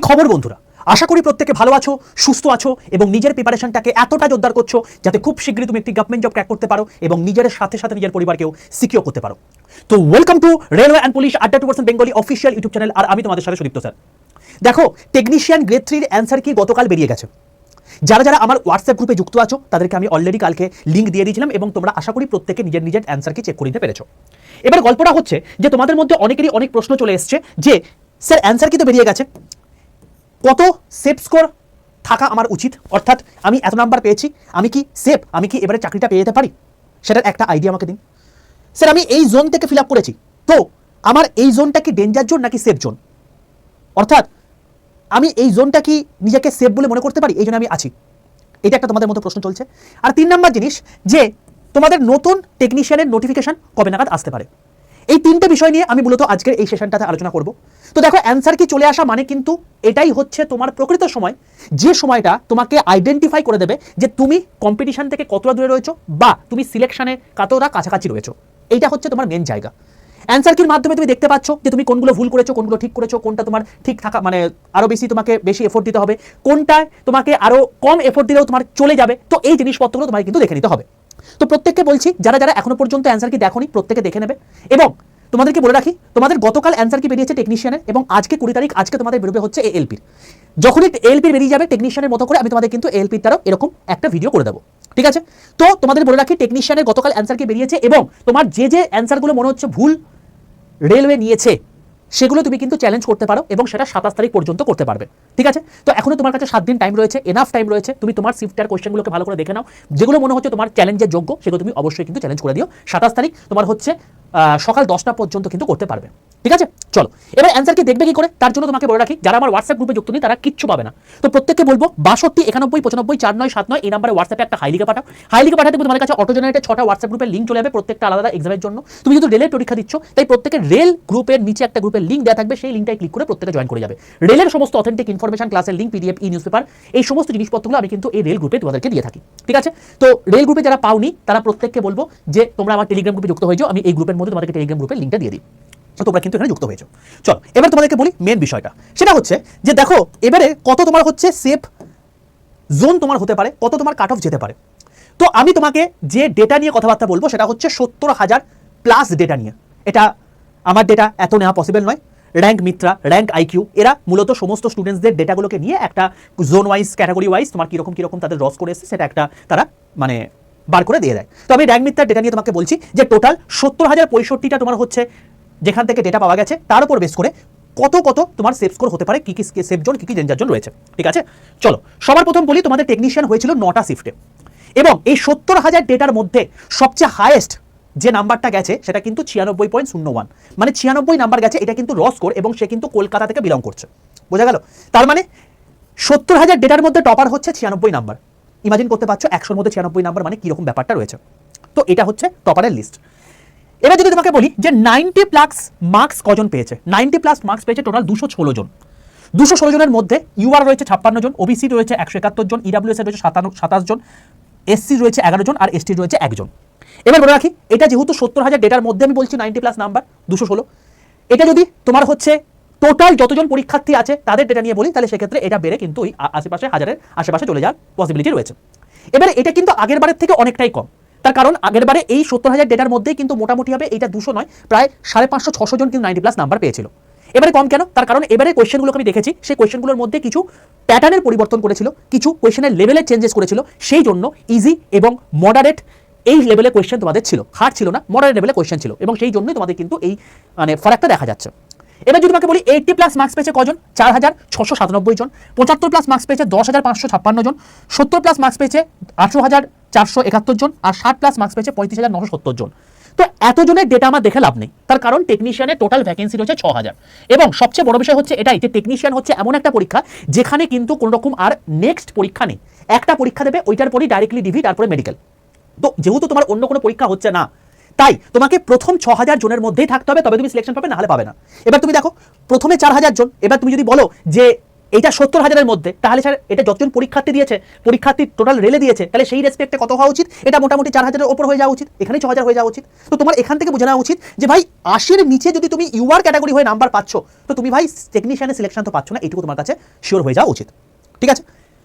খবর বন্ধুরা, আশা করি প্রত্যেকে ভালো আছো, সুস্থ আছো এবং নিজের প্রিপারেশনটাকে এতটা জোরদার করছো যাতে খুব শীঘ্রই তুমি একটি গভর্নমেন্ট জব ক্র্যাক করতে পারো এবং নিজের সাথে সাথে নিজের পরিবারকেও সিকিউর করতে পারো। তো welcome to railway and police আড্ডা 2% বেঙ্গলি অফিসিয়াল ইউটিউব চ্যানেল। আর আমি তোমাদের সাথে সুদীপ্ত স্যার। দেখো, টেকনিশিয়ান গ্রেড 3 এর অ্যান্সার কি গতকাল বেরিয়ে গেছে। যারা যারা আমার হোয়াটসঅ্যাপ গ্রুপে যুক্ত আছো তাদেরকে আমি অলরেডি কালকে লিঙ্ক দিয়ে দিয়েছিলাম এবং তোমরা আশা করি প্রত্যেকে নিজের নিজের অ্যান্সারকে চেক করে নিতে পেরেছো। এবার গল্পটা হচ্ছে যে তোমাদের মধ্যে অনেকেরই অনেক প্রশ্ন চলে এসছে যে স্যার অ্যান্সার কি তো বেরিয়ে গেছে, কত সেফ স্কোর থাকা আমার উচিত, অর্থাৎ আমি এত নাম্বার পেয়েছি, আমি কি সেফ, আমি কি এবারে চাকরিটা পেয়ে যেতে পারি, সেটার একটা আইডিয়া আমাকে দিন। স্যার আমি এই জোন থেকে ফিল আপ করেছি, তো আমার এই জোনটা কি ডেঞ্জার জোন নাকি সেফ জোন, অর্থাৎ আমি এই জোনটা কি নিজেকে সেফ বলে মনে করতে পারি, এই জন্য আমি আছি। এটা একটা তোমাদের মধ্যে প্রশ্ন চলছে। আর 3 নাম্বার জিনিস যে তোমাদের নতুন টেকনিশিয়ানের নোটিফিকেশন কবে নাগাদ আসতে পারে। এই 3টে বিষয় নিয়ে আমি মূলত আজকের এই সেশনটাতে আলোচনা করব। তো দেখো, অ্যান্সার কি চলে আসা মানে কিন্তু এটাই হচ্ছে তোমার প্রকৃত সময়, যে সময়টা তোমাকে আইডেন্টিফাই করে দেবে যে তুমি কম্পিটিশন থেকে কতটা দূরে রয়েছো বা তুমি সিলেকশনে কতটা কাছাকাছি রয়েছো। এইটা হচ্ছে তোমার মেন জায়গা। অ্যান্সার কির মাধ্যমে তুমি দেখতে পাচ্ছ যে তুমি কোনগুলো ভুল করেছো, কোনগুলো ঠিক করেছো, কোনটা তোমার ঠিক থাকা মানে আরো বেশি তোমাকে বেশি এফোর্ট দিতে হবে, কোনটায় তোমাকে আরো কম এফোর্ট দিলেও তোমার চলে যাবে। তো এই জিনিসপত্রগুলো তোমাকে কিন্তু দেখে নিতে হবে। তো প্রত্যেককে বলছি, যারা যারা এখনো পর্যন্ত অ্যান্সার কি দেখোনি প্রত্যেকে দেখে নেবে। এবং তোমাদেরকে বলে রাখি, তোমাদের গতকাল অ্যান্সার কি বেরিয়েছে টেকনিশিয়ানের এবং আজকে 20 তারিখ, আজকে তোমাদের বেরোবে হচ্ছে এএলপির। যখনই এএলপির বেরিয়ে যাবে টেকনিশিয়ানের মতো করে আমি তোমাদের কিন্তু এএলপির তারও এরকম একটা ভিডিও করে দেবো, ঠিক আছে? তো তোমাদের বলে রাখি, টেকনিশিয়ানের গতকাল অ্যান্সার কি বেরিয়েছে এবং তোমার যে যে অ্যান্সারগুলো মনে হচ্ছে ভুল রেলওয়ে নিয়েছে সেগুলো তুমি কিন্তু চ্যালেঞ্জ করতে পারো এবং সেটা 27 তারিখ পর্যন্ত করতে পারবে, ঠিক আছে? তো এখনো তোমার কাছে 7 দিন টাইম রয়েছে, এনাফ টাইম রয়েছে। তুমি তোমার শিফটার কোয়েশ্চেনগুলোকে ভালো করে দেখে নাও, যেগুলো মনে হচ্ছে তোমার চ্যালেঞ্জের যোগ্য সেগুলো তুমি অবশ্যই কিন্তু চ্যালেঞ্জ করে দিও। 27 তারিখ তোমার হচ্ছে সকাল 10টা পর্যন্ত কিন্তু করতে পারবে, ঠিক আছে? চলো, এবার অ্যান্সার কি দেখবে কি করে, তার জন্য তোমাকে বলে রাখি, যারা আমার হোয়াটসঅ্যাপ গ্রুপে যুক্ত নেই তারা কিচ্ছু পাবে না। তো প্রত্যেককে বলবো 62 91 95 4979 এই নাম্বারে হোয়াটসঅ্যাপে একটা হাইলিকে পাঠাও। হাইলিকে পাঠাতে তোমার কাছে অটো জেনারেটেড 6টা হোয়াটসঅ্যাপ গ্রুপের লিঙ্ক চলে যাবে, প্রত্যেকটা আলাদা এক্সামের জন্য। তুমি যদি রেলের পরীক্ষা দিচ্ছ তাই প্রত্যেকের রেল গ্রুপের নিচে একটা গ্রুপের লিঙ্ক দেওয়া থাকবে, সেই লিঙ্কটাই ক্লিক করে প্রত্যেকে জয়েন করে যাবে। রেলের সমস্ত অথেন্টিক ইনফরমেশন, ক্লাসের লিঙ্ক, পিডিএফ, ই নিউজপেপার, এই সমস্ত জিনিসপত্রগুলো আমি কিন্তু এই রেল গ্রুপে তোমাদেরকে দিয়ে থাকি, ঠিক আছে? তো রেল গ্রুপে যারা পাওনি তারা প্রত্যেককে বলবো যে তোমরা আমার টেলিগ্রাম গ্রুপে যুক্ত হয়ে যাও, আমি এই গ্রুপের মধ্যে তোমাদেরকে টেলিগ্রাম গ্রুপের লিঙ্কটা দিয়ে দিই। তো তোমরা কিন্তু এখানে যুক্ত হয়েছো। চলো, এবার তোমাদেরকে বলি মেন বিষয়টা, সেটা হচ্ছে যে দেখো এবারে কত তোমার হচ্ছে সেফ জোন তোমার হতে পারে, কত তোমার কাট অফ যেতে পারে। তো আমি তোমাকে যে ডেটা নিয়ে কথাবার্তা বলবো সেটা হচ্ছে 70,000 প্লাস ডেটা নিয়ে। এটা আমার ডেটা এত নেওয়া পসিবল নয়। র্যাঙ্ক মিত্রা, র্যাঙ্ক আইকিউ, এরা মূলত সমস্ত স্টুডেন্টসদের ডেটাগুলোকে নিয়ে একটা জোন ওয়াইজ, ক্যাটাগরি ওয়াইজ তোমার কীরকম তাদের রস করে এসেছে সেটা একটা তারা মানে বার করে দিয়ে দেয়। তো আমি র্যাঙ্ক মিত্রার ডেটা নিয়ে তোমাকে বলছি যে টোটাল 70,065টা তোমার হচ্ছে যেখান থেকে ডেটা পাওয়া গেছে, তার উপর বেস করে কত কত তোমার সেফ স্কোর হতে পারে, কি কি সেফ জোন, কি কি ডেঞ্জার জোন রয়েছে, ঠিক আছে? চলো, সবার প্রথম বলি, তোমাদের টেকনিশিয়ান হয়েছিল 9টা শিফটে এবং এই 70,000 ডেটার মধ্যে সবচেয়ে হাইয়েস্ট যে নাম্বারটা গেছে সেটা কিন্তু 96.01, মানে 96 নাম্বার গেছে। এটা কিন্তু র স্কোর এবং সে কিন্তু কলকাতা থেকে বিলং করছে, বোঝা গেল? তার মানে 70,000 ডেটার মধ্যে টপার হচ্ছে 96 নাম্বার। ইমাজিন করতে পারছো 100-র মধ্যে 96 নাম্বার মানে কিরকম ব্যাপারটা রয়েছে। তো এটা হচ্ছে টপারের লিস্ট। এবার যদি তোমাকে বলি যে 90 প্লাস মার্কস কজন পেয়েছে, 90 প্লাস মার্কস পেয়েছে টোটাল 216 জন। 216 জনের মধ্যে ইউআর রয়েছে 56 জন, ওবিসি রয়েছে 171 জন, ইডাব্লিউএস রয়েছে 27 জন, এসসি রয়েছে 11 জন আর এসটি রয়েছে 1 জন। এবার বলে রাখি, এটা যেহেতু 70,000 ডেটার মধ্যে আমি বলছি 90 প্লাস নাম্বার 216, এটা যদি তোমার হচ্ছে টোটাল যতজন পরীক্ষার্থী আছে তাদের ডেটা নিয়ে বলি তাহলে সেক্ষেত্রে এটা বেড়ে কিন্তু ওই আশেপাশে হাজারের আশেপাশে চলে যাওয়ার পসিবিলিটি রয়েছে। এবারে এটা কিন্তু আগের বারের থেকে অনেকটাই কম, তার কারণ আগের বারে এই 70,000 ডেটার মধ্যেই কিন্তু মোটামুটি হবে এইটা 200 নয়, প্রায় 550-600 জন কিন্তু 90 প্লাস নাম্বার পেয়েছিল। এবারে কম কেন? তার কারণ এবারে কোয়েশ্চেনগুলোকে আমি দেখেছি, সেই কোয়েশ্চেনগুলোর মধ্যে কিছু প্যাটার্নের পরিবর্তন করেছিল, কিছু কোয়েশ্চেনের লেভেলের চেঞ্জেস করেছিল, সেই জন্য ইজি এবং মডারেট এই লেভেলে কোয়েশ্চেন তোমাদের ছিল, হার্ড ছিল না, মডারেট লেভেলে কোয়েশ্চেন ছিল এবং সেই জন্যই তোমাদের কিন্তু এই মানে ফারাকটা দেখা যাচ্ছে। এবার যদি তোমাকে বলি 80 প্লাস মার্কস পেয়েছে কজন, 4,697 জন, 75 প্লাস মার্কস পেয়েছে 10,556 জন, 70 প্লাস মার্কস পেয়েছে 18,471 জন আর 60 প্লাস মার্কস পেয়েছে 35,970 জন। তো এতজনের ডেটা আমার দেখে লাভ নেই, তার কারণ টেকনিশিয়ানের টোটাল ভ্যাকেন্সি রয়েছে 6,000 এবং সবচেয়ে বড় বিষয় হচ্ছে এটাই যে টেকনিশিয়ান হচ্ছে এমন একটা পরীক্ষা যেখানে কিন্তু কোনো রকম আর নেক্সট পরীক্ষা নেই। একটা পরীক্ষা দেবে, ওইটার পরই ডাইরেক্টলি ডিভি, তারপরে মেডিকেল। তো যেহেতু তোমার অন্য কোনো পরীক্ষা হচ্ছে না, তাই তোমাকে প্রথম 6,000 জনের মধ্যেই থাকতে হবে, তবে তুমি সিলেকশন পাবে, না হলে পাবে না। এবার তুমি দেখো প্রথমে 4,000 জন, এবার তুমি যদি বলো যে এটা 70,000-এর মধ্যে, তাহলে স্যার এটা যতজন পরীক্ষার্থী দিয়েছে, পরীক্ষার্থী টোটাল রেলে দিয়েছে, তাহলে সেই রেসপেক্টে কত হওয়া উচিত? এটা মোটামুটি 4,000-এর ওপর হয়ে যাওয়া উচিত, এখানেই 6,000 হয়ে যাওয়া উচিত। তো তোমার এখান থেকে বুঝে নেওয়া উচিত যে ভাই 80-এর নিচে যদি তুমি ইউআর ক্যাটাগরি হয়ে নাম্বার পাচ্ছ, তো তুমি ভাই টেকনিশিয়ানের সিলেকশন তো পাচ্ছ না, এইটুকু তোমার কাছে শিওর হয়ে যাওয়া উচিত। ঠিক আছে,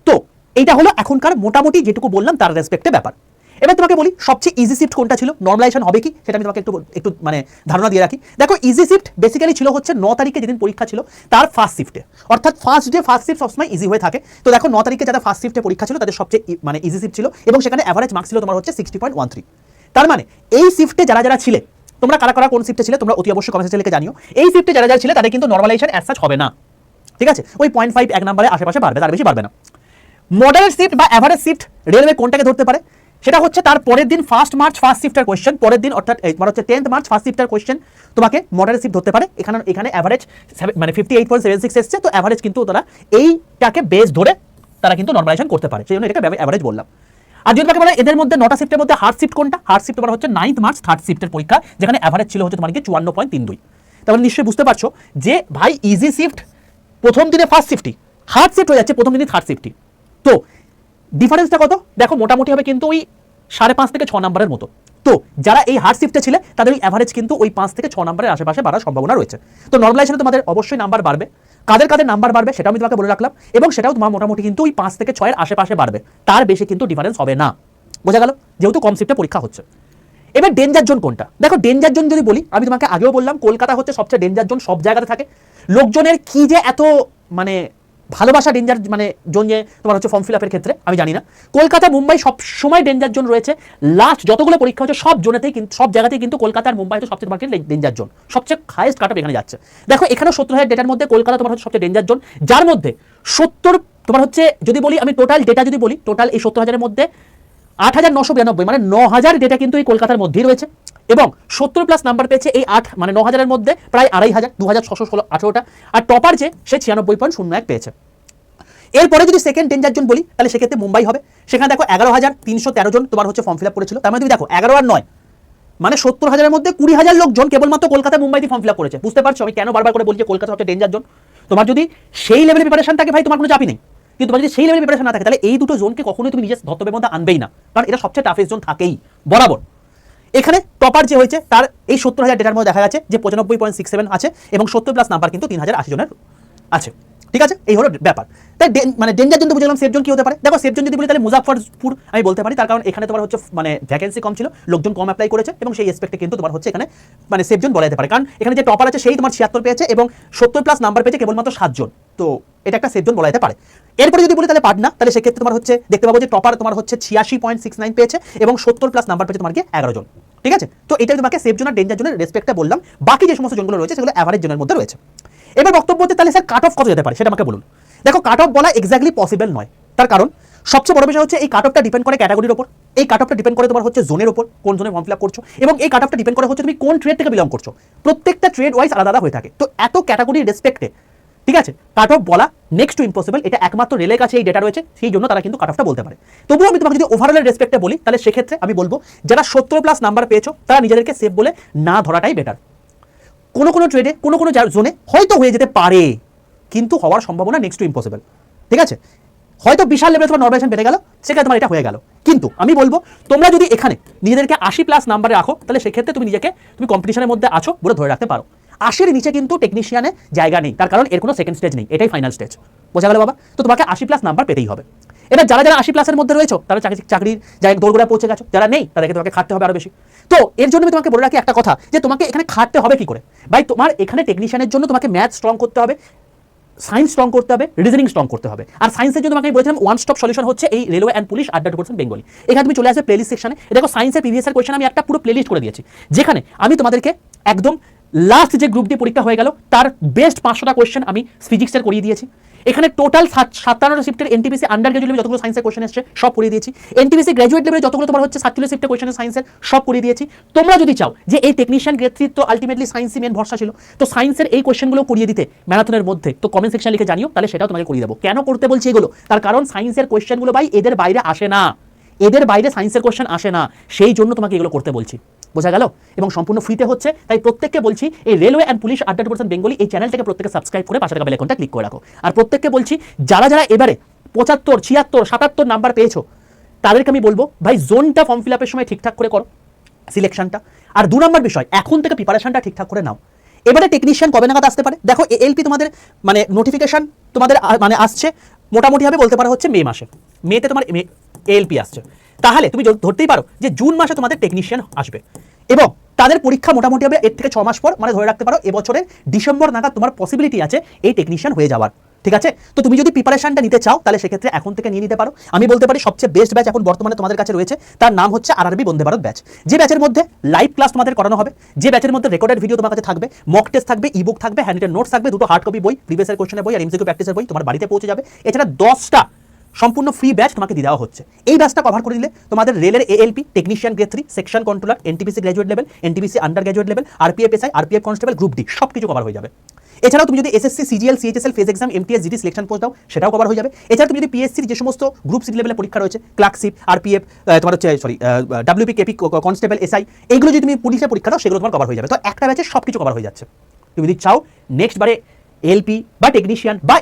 তো এইটা হলো এখনকার মোটামুটি যেটুকু বললাম তার রেসপেক্টে ব্যাপার। এবার তোমাকে বলি সবচেয়ে ইজি শিফট কোনটা ছিল, নর্মালাইজেশন হবে কি সেটা আমি তোমাকে একটু মানে ধারণা দিয়ে রাখি। দেখো ইজি শিফট বেসিক্যালি ছিল হচ্ছে 9 তারিখে যেদিন পরীক্ষা ছিল তার ফার্স্ট শিফটে, অর্থাৎ ফার্স্ট শিফট সবসময় ইজি হয়ে থাকে। তো দেখো 9 তারিখে যারা ফার্স্ট শিফটে পরীক্ষা ছিল তাদের সবচেয়ে মানে ইজি শিফট ছিল, এবং সেখানে অ্যাভারেজ মার্কস ছিল তোমার হচ্ছে 60.13। তার মানে এই শিফটে যারা ছিলে, তোমরা কারা কোন শিফটে ছিলে তোমরা অতি অবশ্যই কমেন্ট সেকশনে লিখে জানিও। এই শিফটে যারা ছিলে তাদের কিন্তু নর্মালাইজেশন অ্যাজ সাচ হবে না, ঠিক আছে, ওই 0.5 এক নম্বরে আশেপাশে বাড়বে, তার বেশি বাড়বে না। মডারেট শিফট বা অ্যাভারেজ শিফট রেলওয়ে কোনটাকে ধরতে পারে? সেটা হচ্ছে তার পরের দিন 1 মার্চ ফার্স্ট শিফটের কোয়েশ্চেন, পরের দিন অর্থাৎ মানে হচ্ছে 10 মার্চ ফার্স্ট শিফটের কোয়েশ্চেন তোমাকে মডারেট শিফট ধরতে পারে। এখানে অ্যাভারেজ মানে 58.76 এসছে, তো অ্যাভারেজ কিন্তু তারা এইটাকে বেস ধরে তারা কিন্তু নর্মালাইজেশন করতে পারে, সেই জন্য এটাকে অ্যাভারেজ বললাম। আর যদি তোমাকে বলে এদের মধ্যে 9টা শিফটের মধ্যে হার্ড শিফট কোনটা, হার্ড শিফট তোমার হচ্ছে 9 মার্চ থার্ড শিফটের পরীক্ষা, যেখানে অ্যাভারেজ ছিল হচ্ছে তোমার কি 54.32। তাহলে নিশ্চয়ই বুঝতে পারছো যে ভাই ইজি শিফট প্রথম দিনে ফার্স্ট শিফটই, হার্ড শিফট হয়ে যাচ্ছে প্রথম দিনে থার্ড শিফটই। তো ডিফারেন্সটা কত দেখো, মোটামুটি হবে কিন্তু ওই 5.5 থেকে 6 নম্বরের মতো। তো যারা এই হার্ড শিফটে ছিলে তাদের ওই অ্যাভারেজ কিন্তু ওই 5 থেকে 6 নম্বরের আশেপাশে বাড়ার সম্ভাবনা রয়েছে। তো নর্মালাইজেশনে তোমাদের অবশ্যই নাম্বার বাড়বে, কাদের নাম্বার বাড়বে সেটা আমি তোমাকে বলে রাখলাম, এবং সেটাও তোমার মোটামুটি কিন্তু ওই 5 থেকে 6 এর আশেপাশে বাড়বে, তার বেশি কিন্তু ডিফারেন্স হবে না। বোঝা গেল, যেহেতু কম শিফটে পরীক্ষা হচ্ছে। এবার ডেঞ্জার জোন কোনটা? দেখো ডেঞ্জার জোন যদি বলি, আমি তোমাকে আগেও বললাম কলকাতা হচ্ছে সবচেয়ে ডেঞ্জার জোন, সব জায়গাতে থাকে। লোকজনের কি যে এত মানে ভালোবাসা ডেঞ্জার মানে জোন যে তোমার হচ্ছে ফর্ম ফিল আপের ক্ষেত্রে, আমি জানি না। কলকাতা মুম্বাই সব সময় ডেঞ্জার জোন রয়েছে, লাস্ট যতগুলো পরীক্ষা হচ্ছে সব জোনেতেই কিন্তু সব জায়গাতেই কিন্তু কলকাতা আর মুম্বাই হচ্ছে সবচেয়ে তোমার ডেঞ্জার জোন, সবচেয়ে হাইয়েস্ট কাট অফ এখানে যাচ্ছে। দেখো এখানেও 70,000 ডেটার মধ্যে কলকাতা তোমার হচ্ছে সবচেয়ে ডেঞ্জার জোন, যার মধ্যে 70 তোমার হচ্ছে যদি বলি আমি টোটাল ডেটা যদি বলি, টোটাল এই 70,000-এর মধ্যে 8,992 মানে 9,000 ডেটা কিন্তু এই কলকাতার মধ্যেই রয়েছে, এবং 70+ নাম্বার পেয়েছে এই 8 মানে 9,000-এর মধ্যে প্রায় 2,500, 2,618টা, আর টপার যে সে 96.01 পেয়েছে। এরপরে যদি সেকেন্ড ডেঞ্জার জোন বলি তাহলে সেক্ষেত্রে মুম্বাই হবে, সেখানে দেখো 11,313 জন তোমার হচ্ছে ফর্ম ফিল আপ করেছিল। তার মানে তুমি দেখো 11 আর 9 মানে 70,000-এর মধ্যে 20,000 লোকজন কেবলমাত্র কলকাতা মুম্বাইতে ফর্ম ফিল আপ করেছে। বুঝতে পারছো আমি কেন বারবার করে বলছি কলকাতা হচ্ছে ডেঞ্জার জোন? তোমার যদি সেই লেভেলের প্রিপারেশন থাকে ভাই তোমার কোনো চাপই নেই, কিন্তু তোমার যদি সেই লেভেলের প্রিপারেশন না থাকে তাহলে এই দুটো জোনকে কখনোই তুমি নিজের ধর্তব্যের মধ্যে আনবেই না, কারণ এটা সবচেয়ে টাফেস্ট জোন থাকেই বরাবর। এখানে টপার যে হয়েছে তার এই 70,000 ডেটার মধ্যে দেখা যাচ্ছে যে 95.67 আছে, এবং 70+ নাম্বার কিন্তু 3,080 জনের আছে। ঠিক আছে, এই হলো ব্যাপার। তাই মানে ডেঞ্জার জোন তো বুঝলাম, সেফ জোন কি হতে পারে? দেখো সেফ জোন যদি বলি তাহলে মুজাফফরপুর আমি বলতে পারি, তার কারণ এখানে তোমার হচ্ছে মানে ভ্যাকেন্সি কম ছিল, লোকজন কম অ্যাপ্লাই করেছে, এবং সেই এসপেক্টে কিন্তু তোমার হচ্ছে এখানে মানে সেফ জোন বলা যেতে পারে, কারণ এখানে যে টপার আছে সেই তোমার 76 পেয়েছে এবং 70+ নাম্বার পেয়েছে কেবলমাত্র 7 জন, তো এটা একটা সেফ জোন বলা যেতে পারে। এরপরে যদি বলি তাহলে পাটনা, তাহলে সেক্ষেত্রে তোমার হচ্ছে দেখতে পাবো যে টপার তোমার হচ্ছে 86.69 পেয়েছে এবং 70+ নাম্বার পেয়েছে তোমার কি 11 জন। ঠিক আছে, তো এটা তোমাকে সেফ জোন আর ডেঞ্জার জোনের রেসপেক্টটা বললাম, বাকি যে সমস্ত জোনগুলো রয়েছে সেগুলো অ্যাভারেজ জোনের মধ্যে রয়েছে। এবার বক্তব্য হচ্ছে তাহলে স্যার কাট অফ কত যেতে পারে সেটা আমাকে বলুন। দেখো কাট অফ বলা এক্স্যাক্টলি পসিবল নয়, তার কারণ সবচেয়ে বড় বিষয় হচ্ছে এই কাট অফটা ডিপেন্ড করে ক্যাটাগরির উপর, এই কাট অফটা ডিপেন্ড করে তোমার হচ্ছে জোনের উপর, কোন জোনে ফর্ম ফিল আপ করছো, এবং এই কাট অফটা ডিপেন্ড করে হচ্ছে তুমি কোন ট্রেড থেকে বিলং করছো, প্রত্যেকটা ট্রেড ওয়াইজ আলাদা হয়ে থাকে। তো এত ক্যাটাগরির রেসপেক্টে ঠিক আছে কাট অফ বলা নেক্সট টু ইম্পসিবল, এটা একমাত্র রেলের কাছে এই ডেটা রয়েছে, সেই জন্য তারা কিন্তু কাট অফটা বলতে পারে। তবুও আমি তোমাকে যদি ওভারঅলের রেসপেক্টে বলি তাহলে সেক্ষেত্রে আমি বলবো যারা 70+ নাম্বার পেয়েছো তারা নিজেদেরকে সেফ বলে না ধরাটাই বেটার। কোনো ট্রেডে কোনো জোনে হয়তো হয়ে যেতে পারে, কিন্তু হওয়ার সম্ভাবনা নেক্সট টু ইম্পসিবল। ঠিক আছে, হয়তো বিশাল লেভেলে তোমার নর্মালাইজেশন বেড়ে গেল, সেখানে তোমার এটা হয়ে গেল, কিন্তু আমি বলবো তোমরা যদি এখানে নিজেদেরকে 80+ নাম্বারে রাখো তাহলে সেক্ষেত্রে তুমি নিজেকে তুমি কম্পিটিশনের মধ্যে আছো বলে ধরে রাখতে পারো। 80-এর নিচে কিন্তু টেকনিশিয়ানে জায়গা নেই, তার কারণ এর কোনো সেকেন্ড স্টেজ নেই, এটাই ফাইনাল স্টেজ। বোঝা গেল বাবা? তো তোমাকে 80+ নাম্বার পেতেই হবে। এবার যারা 80+-এর মধ্যে রয়েছে তারা চাকরির জায়গায় দৌড়গোড়ায় পৌঁছে গেছো, যারা নেই তাদেরকে তোমাকে খাটতে হবে আরো বেশি। তো এর জন্য আমি তোমাকে বলে রাখি একটা কথা, যে তোমাকে এখানে খাটতে হবে কি করে ভাই? তোমার এখানে টেকনিশিয়ানের জন্য তোমাকে ম্যাথ স্ট্রং করতে হবে, সায়েন্স স্ট্রং করতে হবে, রিজনিং স্ট্রং করতে হবে। আর সায়েন্সের জন্য তোমাকে বলেছিলাম ওয়ান স্টপ সলিউশন হচ্ছে এই রেলওয়ে অ্যান্ড পুলিশ আড্ডা 2% বেঙ্গলি। এখানে তুমি চলে আসবে প্লেলিস্ট সেকশনে, দেখো সায়েন্সের প্রিভিয়াস ইয়ার কোয়েশ্চেন আমি একটা পুরো প্লেলিস্ট করে দিয়েছি, যেখানে আমি তোমাদেরকে একদম লাস্ট যে গ্রুপ ডি পরীক্ষা হয়ে গেল তার বেস্ট 500টা কোয়েশ্চেন আমি ফিজিক্সের করিয়ে দিয়েছি। এখানে টোটাল 57টা শিফটের এনটিপিসি আন্ডার গ্রাজুয়েট লেভেলে যতগুলো সায়েন্সের কোয়েশ্চেন এসেছে সব করিয়ে দিয়েছি, এনটিপিসি গ্রাজুয়েট লেভেলে যতগুলো তোমার হচ্ছে 47 শিফটের কোয়েশ্চেন সায়েন্সের সব করিয়ে দিয়েছি। তোমরা যদি চাও যে এই টেকনিশিয়ান গ্রেড তো আলটিমেটলি সায়েন্সই মেন ভরসা ছিল, তো সায়েন্সের এই কোয়েশ্চেনগুলো করিয়ে দিতে ম্যারাথনের মধ্যে, তো কমেন্ট সেকশন লিখে জানিও, তাহলে সেটাও তোমাকে করিয়ে দেবো। কেন করতে বলছি এগুলো? তার কারণ সায়েন্সের কোয়েশ্চেনগুলো ভাই এদের বাইরে আসে না, এদের বাইরে সায়েন্সের কোয়েশ্চেন আসে না, সেই জন্য তোমাকে এগুলো করতে বলছি। বোঝা গেল? এবং সম্পূর্ণ ফ্রিতে হচ্ছে, তাই প্রত্যেককে বলছি এই রেলওয়ে অ্যান্ড পুলিশ আড্ডা 2% বেঙ্গলি এই চ্যানেলটাকে প্রত্যেকে সাবস্ক্রাইব করে পাশে থাকা বেল আইকনটা ক্লিক করে রাখো। আর প্রত্যেককে বলছি যারা যারা এবারে 75, 76, 77 নাম্বার পেয়েছো তাদেরকে আমি বলবো ভাই জোনটা ফর্ম ফিল আপের সময় ঠিকঠাক করে করো সিলেকশনটা। আর 2 নম্বর বিষয়, এখন থেকে প্রিপারেশনটা ঠিকঠাক করে নাও। এবারে টেকনিশিয়ান কবে নাগাদ আসতে পারে দেখো, এএলপি তোমাদের মানে নোটিফিকেশন তোমাদের মানে আসছে মোটামুটি হবে বলতে পারো হচ্ছে মে মাসে, মেতে তোমার এএলপি আসছে। তাহলে তুমি ধরতেই পারো যে জুন মাসে তোমাদের টেকনিশিয়ান আসবে এবং তাদের পরীক্ষা মোটামুটি হবে এর থেকে 6 মাস পর, মানে ধরে রাখতে পারো এবছরের ডিসেম্বর নাগাদ তোমার পসিবিলিটি আছে এই টেকনিশিয়ান হয়ে যাওয়ার। ঠিক আছে? তো তুমি যদি প্রিপারেশনটা নিতে চাও তাহলে সেক্ষেত্রে এখন থেকে নিয়ে নিতে পারো। আমি বলতে পারি সবচেয়ে বেস্ট ব্যাচ এখন বর্তমানে তোমাদের কাছে রয়েছে, তার নাম হচ্ছে আরআরবি বন্দে ভারত ব্যাচ। যে ব্যাচের মধ্যে লাইভ ক্লাস তোমাদের করানো হবে, যে ব্যাচের মধ্যে রেকর্ডেড ভিডিও তোমার কাছে থাকবে, মক টেস্ট থাকবে, ইবুক থাকবে, হ্যান্ডরিটেন নোটস থাকবে, 2টো হার্ড কপি বই, প্রিভিয়াস ইয়ার কোশ্চেনের বই আর এমসিকিউ প্র্যাকটিসের বই তোমার বাড়িতে পৌঁছে যাবে। এছাড়া 10টা সম্পূর্ণ ফ্রি ব্যাচ তোমাকে দিয়ে দেওয়া হচ্ছে। এই ব্যাচটা কভার করে দিলে তোমাদের রেলের ALP, technician grade 3, section controller, NTPC graduate level, NTPC under graduate level, RPF SI, RPF constable, group D সব কিছু কভার হয়ে যাবে। এছাড়াও তুমি যদি SSC, CGL, CHSL, phase exam, MTS, GD selection post দাও সেটাও কভার হয়ে যাবে। এছাড়া তুমি যদি পিএসসির যে সমস্ত গ্রুপ সি লেভেলের পরীক্ষা রয়েছে, ক্লার্কশিপ, আরপিএফ, তোমার হচ্ছে ডাব্লিউপি, কেপি, কনস্টেবল, এসআই, এইগুলো যদি তুমি পুলিশের পরীক্ষা দাও সেগুলো তোমার কভার হয়ে যাবে। তো একটা ব্যাচে সব কিছু কভার হয়ে যাচ্ছে। তুমি যদি চাও নেক্সট বারে এলপি বা টেকনিশিয়ান বা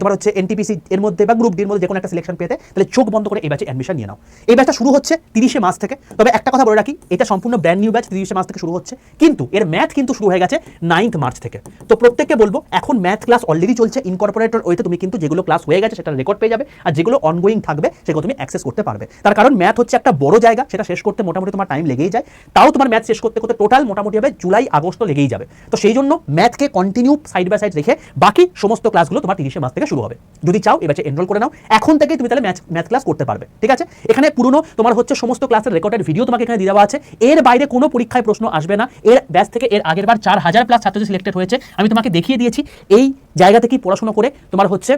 তোমার হচ্ছে এনটিপিসি এর মধ্যে বা গ্রুপ ডির মধ্যে যে কোনো একটা সিলেকশন পেতে, তাহলে চোখ বন্ধ করে এই ব্যাচে অ্যাডমিশন নিয়ে নাও। এই ব্যাচটা শুরু হচ্ছে 30শে মার্চ থেকে। তবে একটা কথা বলে রাখি, এটা সম্পূর্ণ ব্র্যান্ড নিউ ব্যাচ, 30শে মার্চ থেকে শুরু হচ্ছে, কিন্তু এর ম্যাথ কিন্তু শুরু হয়ে গেছে 9th মার্চ থেকে। তো প্রত্যেককে বলবো এখন ম্যাথ ক্লাস অলরেডি চলছে ইনকর্পোরেটর ওয়েতে, তুমি কিন্তু যেগুলো ক্লাস হয়ে গেছে সেটা রেকর্ড পেয়ে যাবে, আর যেগুলো অনগোয়িং থাকবে সেগুলো তুমি অ্যাক্সেস করতে পারবে। তার কারণ ম্যাথ হচ্ছে একটা বড় জায়গা, সেটা শেষ করতে মোটামুটি তোমার টাইম লেগেই যায়। তাও তোমার ম্যাথ শেষ করতে করতে টোটাল মোটামুটি হবে জুলাই আগস্ট লেগেই যাবে। তো সেই জন্য ম্যাথকে কন্টিনিউ সাইড বাই সাইড রেখে বাকি সমস্ত ক্লাসগুলো তোমার 30শে মাস থেকে শুরু হবে। যদি চাও এই ব্যাচে এনরোল করে নাও, এখন থেকে তুমি তাহলে ম্যাথ ক্লাস করতে পারবে। ঠিক আছে? এখানে পুরনো তোমার হচ্ছে সমস্ত ক্লাসের রেকর্ডেড ভিডিও তোমাকে এখানে দিয়ে দেওয়া আছে। এর বাইরে কোনো পরীক্ষায় প্রশ্ন আসবে না। এর ব্যাচ থেকে এর আগের বার 4000+ ছাত্র সিলেক্টেড হয়েছে। আমি তোমাকে দেখিয়ে দিয়েছি এই জায়গা থেকে পড়াশোনা করে তোমার হচ্ছে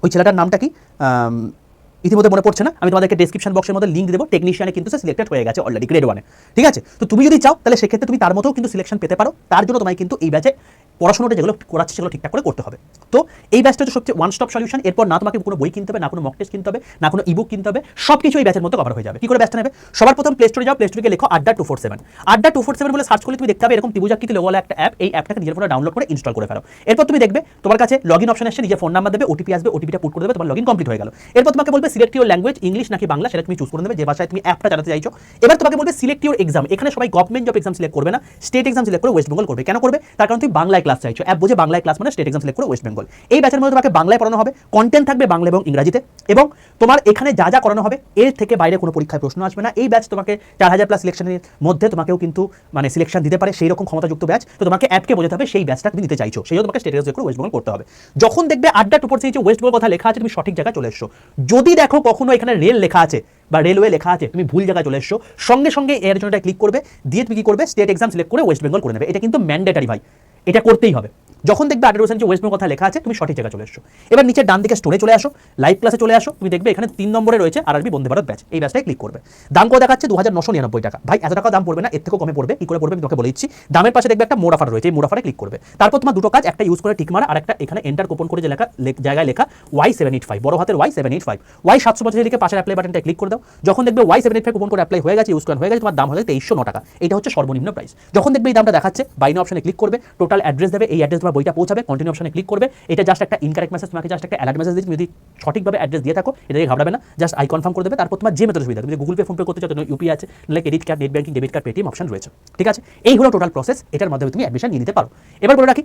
ওই ছেলেটার নামটা কি ইতিমধ্যে মনে পড়ছে না, আমি তোমাদেরকে ডেসক্রিপশন বক্সের মধ্যে লিঙ্ক দেবো। টেকনিশিয়ানে কিন্তু সে সিলেক্টেড হয়ে গেছে অলরেডি গ্রেড 1-এ। ঠিক আছে? তো তুমি যদি চাও তাহলে সেক্ষেত্রে তুমি তার মতোও কিন্তু সিলেকশন পেতে পারো। তার জন্য তোমায় কিন্তু এই ব্যাচে পড়াশোনাটা যেগুলো করাচ্ছে সেগুলো ঠিকঠাক করে করতে হবে। তো এই ব্যাচটা হচ্ছে সবচেয়ে ওয়ান স্টপ সলিউশন। এরপর না তোমাকে কোনো বই কিনতে হবে, না কোনো মক টেস্ট কিনতে হবে, না কোনো ইবুক কিনতে হবে, সব কিছু এই ব্যাচের মধ্যে কভার হয়ে যাবে। কি করে ব্যাচটা নেবে? সবার প্রথম প্লে স্টোরে যাও, প্লে স্টোরে লেখো আড্ডা 247। আড্ডা 247 বলে সার্চ করলে তুমি দেখতে পাবে এরকম ত্রিভুজাকৃতি লোগো একটা অ্যাপ। এই অ্যাপটাকে নিজের ফোনে ডাউনলোড করে ইনস্টল করে ফেলো। এরপর তুমি দেখবে তোমার কাছে লগইন অপশন আসছে, নিজের ফোন নাম্বার দেবে, ওটিপি আসবে, ওটিপিটা পুট করে দেবে, তোমার লগইন কমপ্লিট হয়ে গেল। এরপর তোমাকে বলবে সিলেক্ট ইউর ল্যাঙ্গুয়েজ, ইংলিশ নাকি বাংলা, সেটা তুমি চুজ করে নেবে যে ভাষায় তুমি অ্যাপটা চালাতে চাইছো। এবার তোমাকে বলবে সিলেক্ট ইউর এক্সাম। এখানে সবাই গভর্নমেন্ট জব এক্সাম সিলেক্ট করবে না, স্টেট এক্সাম সিলেক্ট করে ওয়েস্ট বেঙ্গল করবে। কেন করবে? তার কারণ তুমি বাংলায় ক্লাস চাইছো। অ্যাপ বুঝে বাংলায় ক্লাস মানে স্টেট এক্সাম সিলেক্ট করে ওয়েস্ট বেঙ্গল। এই ব্যাচের মধ্যে তোমাকে বাংলায় পড়ানো হবে, কন্টেন্ট থাকবে বাংলা এবং ইংরেজিতে, এবং তোমার এখানে যা যা করানো হবে এর থেকে বাইরে কোনো পরীক্ষায় প্রশ্ন আসবে না। এই ব্যাচ তোমাকে 4000+ সিলেকশনের মধ্যে তোমাকেও কিন্তু মানে সিলেকশন দিতে পারে, সেই রকম ক্ষমতাযুক্ত ব্যাচ। তো তোমাকে অ্যাপকে বোঝাতে হবে সেই ব্যাচটা তুমি নিতে চাইছো, সেই জন্য তোমাকে স্টেট এক্সাম করে ওয়েস্ট বেঙ্গল করতে হবে। যখন দেখবে আড্ডা 247 ওয়েস্ট বেঙ্গল কথা লেখা আছে, তুমি সঠিক জায়গায় চলে এসছো। যদি দেখো কখনো এখানে রেল লেখা আছে বা রেলওয়ে লেখা আছে, তুমি ভুল জায়গায় চলে এসছো, সঙ্গে সঙ্গে এর জন্য ক্লিক করবে, দিয়ে তুমি কি করবে স্টেট এক্সাম সিলেক্ট করে ওয়েস্ট বেঙ্গল করে নেবে। এটা কিন্তু ম্যান্ডেটারি ভাই, এটা করতেই হবে। যখন দেখবে 18% ওয়েস্ট বেঙ্গল কথা লেখা আছে, তুমি সঠিক জায়গায় চলে এসছো। এবার নিচে ডান দিকে স্টোরে চলে আসো, লাইভ ক্লাসে চলে আসো, তুমি দেখবে এখানে 3 নম্বরে রয়েছে আরআরবি বন্দে ভারত ব্যাচ। এই ব্যাচটায় ক্লিক করবে। দাম কত দেখাচ্ছে? 2999 টাকা। ভাই এত টাকা দাম পড়বে না, এর থেকেও কমে পড়বে। কি করে পড়বে আমি তোমাকে বলে দিচ্ছি। দামের পাশে দেখবে একটা মোড অফার রয়েছে, এই মোড অফারে ক্লিক করবে। তারপর তোমার দুটো কাজ, একটা ইউজ করে টিক মারা, আর একটা এখানে এন্টার কুপন করে যে লেখা জায়গায় লেখা Y785, বড় হাতের Y785, Y785 লিখে পাশের অ্যাপ্লাই বাটনটা ক্লিক করে দাও। যখন দেখবে Y785 কুপন করে অ্যাপ্লাই হয়ে গেছে, ইউজ করা হয়ে গেছে, তোমার দাম হয়ে 2309 টাকা। এটা হচ্ছে সর্বনিম্ন প্রাইস। যখন দেখবে এই দামটা দেখাচ্ছে, বাই নাও অপশনে ক্লিক করবে, টোটাল অ্যাড্রেস দেবে, এই অ্যাড্রেস তোমার বইটা পৌঁছাবে, কন্টিনিউ অপশনে ক্লিক করবে। এটা জাস্ট একটা ইনকারেক্ট মেসেজ, তোমাকে জাস্ট একটা অ্যালার্ট মেসেজ দিচ্ছে। যদি সঠিকভাবে অ্যাড্রেস দিয়ে থাকো এটাকে ঘাবড়াবে না, জাস্ট আই কনফার্ম করে দেবে। তারপর তোমার যে মেথড সুবিধা, তুমি গুগল পে, ফোন পে করতে চাও, ইউপিআই আছে, নাহলে credit card, net banking, debit card, Paytm option রয়েছে। ঠিক আছে? এই হলো টোটাল প্রসেস, এটার মাধ্যমে তুমি অ্যাডমিশন নিয়ে নিতে পারো। এবার বলে রাখি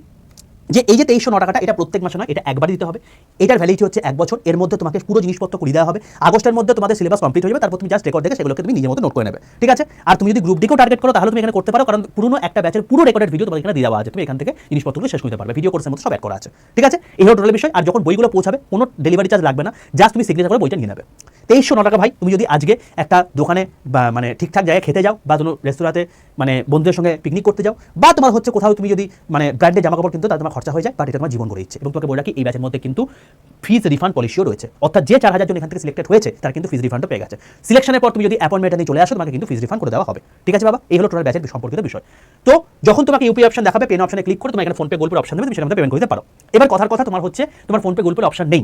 যে এই যে 2309 টাকাটা, এটা প্রত্যেক মাসে নয়, এটা একবারই দিতে হবে। এটার ভ্যালিডিটি হচ্ছে 1 বছর। এর মধ্যে তোমাকে পুরো জিনিসপত্র করে দেওয়া হবে। আগস্টের মধ্যে তোমাদের সিলেবাস কমপ্লিট হয়ে যাবে। তারপর তুমি জাস্ট রেকর্ড দেখে সেগুলোকে তুমি নিজের মতো নোট করে নেবে। ঠিক আছে? আর তুমি যদি গ্রুপ ডিকেও টার্গেট করো তাহলে তুমি এখানে করতে পারো, কারণ পুরনো একটা ব্যাচের পুরো রেকর্ডেড ভিডিও তোমাদের এখানে দিয়ে দেওয়া আছে। তুমি এখান থেকে জিনিসপত্রগুলো শেষ করতে পারবে, ভিডিও কোর্সের মধ্যে সব অ্যাড করা আছে। ঠিক আছে? এই হলো টোটাল বিষয়। আর যখন বইগুলো পৌঁছাবে কোনো ডেলিভারি চার্জ লাগবে না, জাস্ট তুমি সিগনেচার করে বইটা নিয়ে নেবে। 2309 টাকা ভাই। তুমি যদি আজকে একটা দোকানে বা মানে ঠিকঠাক জায়গায় খেতে যাও, বা কোনো রেস্তোরাঁতে মানে বন্ধুদের সঙ্গে পিকনিক করতে যাও, বা তোমার হচ্ছে কোথাও তুমি যদি মানে ব্র্যান্ডের জামাকাপড় কিনতে, তাহলে তোমার খরচা হয়ে যায়, বাট এটা তোমার জীবন গড়ে দিচ্ছে। এবং তোমাকে বলে রাখি এই ব্যাচের মধ্যে কিন্তু ফিজ রিফান্ড পলিসিও রয়েছে, অর্থাৎ যে 4000 জন এখান থেকে সিলেক্টেড হয়েছে তার কিন্তু ফিজ রিফান্ডও পেয়ে গেছে। সিলেকশনের পর তুমি যদি অ্যাপয়েন্টমেন্ট নিয়ে চলে আসো, তোমাকে কিন্তু ফিজ রিফান্ড করে দেওয়া হবে। ঠিক আছে বাবা? এই হলো টোটাল ব্যাচের সম্পর্কিত বিষয়। তো যখন তোমাকে ইউপিআই অপশন দেখাবে, পেন অপশনে ক্লিক করে তুমি এখানে ফোনপে, গুগল পে অপশন দেবে, তুমি সেখানে পেমেন্ট করতে পারো। এবার কথার কথা, তোমার হচ্ছে তোমার ফোনপে, গুগল পে অপশন নেই,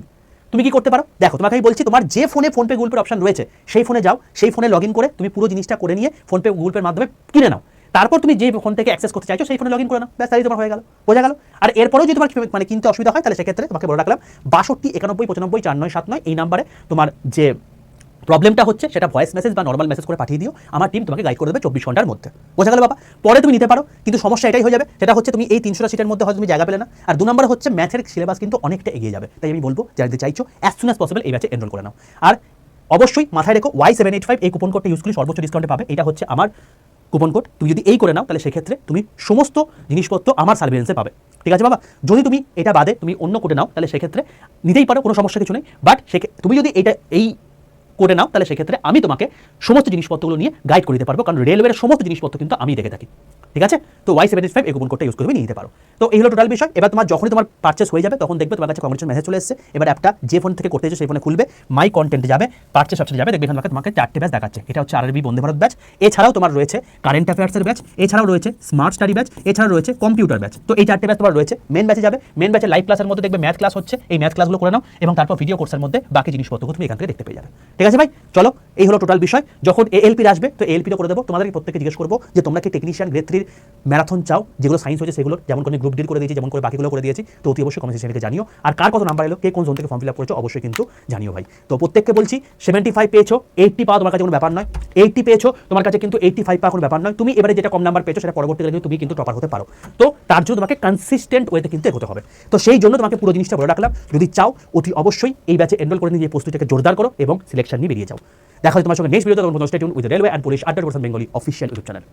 তুমি কি করতে পারো? দেখো তোমাকে আমি বলছি, তোমার যে ফোনে ফোনপে, গুগল পে অপশন রয়েছে সেই ফোনে যাও, সেই ফোনে লগ ইন করে তুমি পুরো জিনিসটা করে নিয়ে ফোনপে, গুগল পের মাধ্যমে কিনে নাও। তারপর তুমি যে ফোন থেকে অ্যাক্সেস করতে চাইছো সেই ফোনে লগ ইন করে নাও, ব্যাস তাই তোমার হয়ে গেল, বোঝা গেল। আর এরপরেও যদি তোমার মানে কিনতে অসুবিধা হয় তাহলে সেক্ষেত্রে তোমাকে বলে রাখলাম 62 91 95 4979 এই নাম্বারে তোমার যে প্রবলেমটা হচ্ছে সেটা ভয়েস মেসেজ বা নর্মাল মেসেজ করে পাঠিয়ে দিও, আমার টিম তোমাকে গাইড করে দেবে 24 ঘন্টার মধ্যে, বোঝা গেল বাবা। পরে তুমি নিতে পারো, কিন্তু সমস্যা এটাই হয়ে যাবে, সেটা হচ্ছে তুমি এই 300টা সিটের মধ্যে হয়তো তুমি জায়গা পেলে না। আর 2 নম্বর হচ্ছে ম্যাথের সিলেবাস কিন্তু অনেকটা এগিয়ে যাবে, তাই আমি বলবো যারা চাইছো অ্যাজ সুন অ্যাজ পসিবল এই ব্যাচে এনরোল করে নাও। আর অবশ্যই মাথায় রেখো Y785 এই কুপন কোডটা ইউজ করলে সর্বোচ্চ ডিসকাউন্টে পাবে, এটা হচ্ছে আমার কুপন কোড। তুমি যদি এই করে নাও তাহলে সেক্ষেত্রে তুমি সমস্ত জিনিসপত্র আমার সার্ভিলেন্সে পাবে, ঠিক আছে বাবা। যদি তুমি এটা বাদে তুমি অন্য কোডে নাও তাহলে সেক্ষেত্রে নিতেই পারো, কোনো সমস্যা কিছু নেই। বাট তুমি যদি এই কোডে নাও তাহলে সেক্ষেত্রে আমি তোমাকে সমস্ত জিনিসপত্রগুলো নিয়ে গাইড করে দিতে পারবো, কারণ রেলওয়ের সমস্ত জিনিসপত্র কিন্তু আমি দেখে থাকি, ঠিক আছে। তো Y785 এই কুপন কোডটা ইউজ করে নিয়ে নিতে পারো। তো এই হলো টোটাল বিষয়। এবার তোমার যখনই তোমার পারচেস হয়ে যাবে তখন দেখবে তোমার কাছে কংগ্রেচুলেশন মেসেজ চলে এসেছে। এবার অ্যাপটা যে ফোন থেকে করতে চাইছো সেই ফোনে খুলবে, মাই কন্টেন্টে যাবে, পারচেস অপশনে যাবে, দেখবে তোমাকে 4টে ব্যাচ দেখাচ্ছে। এটা হচ্ছে আরআরবি বন্দে ভারত ব্যাচ, এছাড়াও তোমার রয়েছে কারেন্ট অ্যাফেয়ার্সের ব্যাচ, এছাড়াও রয়েছে স্মার্ট স্টাডি ব্যাচ, এছাড়াও রয়েছে কম্পিউটার ব্যাচ। তো এই 4টে ব্যাচ তোমার রয়েছে। মেন ব্যাচে যাবে, মেন ব্যাচে লাইভ ক্লাসের মধ্যে দেখবে ম্যাথ ক্লাস হচ্ছে, এই ম্যাথ ক্লাসগুলো করে নাও এবং তারপর ভিডিও কোর্সের মধ্যে বাকি জিনিসপত্রগুলো তুমি এখান থেকে দেখতে পেয়ে যাবে, ঠিক আছে ভাই। চলো এই হলো টোটাল বিষয়। যখন এএলপি আসবে তো এএলপিটা করে দেবো। তোমাদেরকে প্রত্যেককে জিজ্ঞেস করবো যে তোমরা কি টেকনিশিয়ান গ্রেড 3 ম্যারাথন চাও, যেগুলো সায়েন্স হচ্ছে সেগুলো, যেমন করে গ্রুপ ডিল করে দিয়েছি, যেমন করে বাকিগুলো করে দিয়েছি। তো অতি অবশ্যই কমেন্ট সেকশনে জানিও। আর কার কত নাম্বার এলো, কে কোন জোন থেকে ফর্ম ফিল আপ করেছো অবশ্যই কিন্তু জানিও ভাই। তো প্রত্যেককে বলছি 75 পেয়েছো, 80 পাওয়া তোমার কাছে কোনো ব্যাপার নয়। 80 পেয়েছো তোমার কাছে কিন্তু 85 পাওয়া কোনো ব্যাপার নয়। তুমি এবারে যেটা কম নাম্বার পেয়েছো সেটা পরবর্তীকালে তুমি কিন্তু টপার হতে পারো। তো তার জন্য তোমাকে কনসিস্টেন্ট ওয়েতে কিন্তু এগোতে হবে। তো সেই জন্য তোমাকে পুরো জিনিসটা বলে রাখলাম। যদি চাও অতি অবশ্যই এই ব্যাচে এনরোল করে নিয়ে প্রস্তুতিটাকে জোরদার করো এবং সিলেকশন নিয়ে বেরিয়ে যাও। দেখা হয় তোমার সঙ্গে নেক্সট ভিডিওতে। Stay tune with railway and police @% Bengali official YouTube channel.